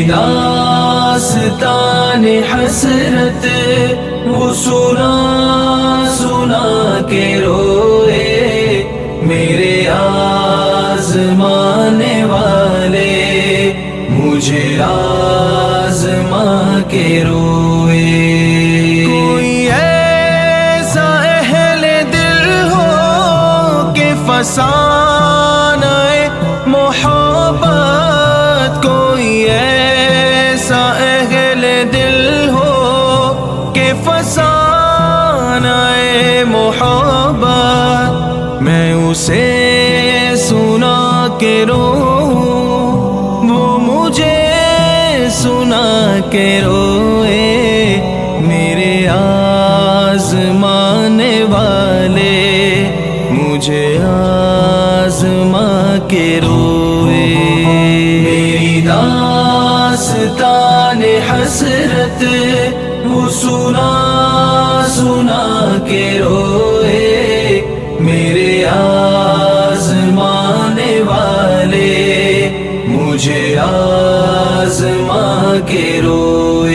داستان حسرت وہ سنا سنا کے روئے، میرے آزمانے والے مجھے آزما کے روئے۔ کوئی ایسا اہل دل ہو کہ فسانہ محبت، کوئی ایسا اہل دل ہو کہ فسانہ محبت، میں اسے سنا کے روؤں، وہ مجھے سنا کے روئے، میرے آزمانے والے مجھے آزما کے روئے۔ میری داستان حسرت وہ سنا سنا کے روئے، میرے آزمانے والے مجھے آزما کے روئے۔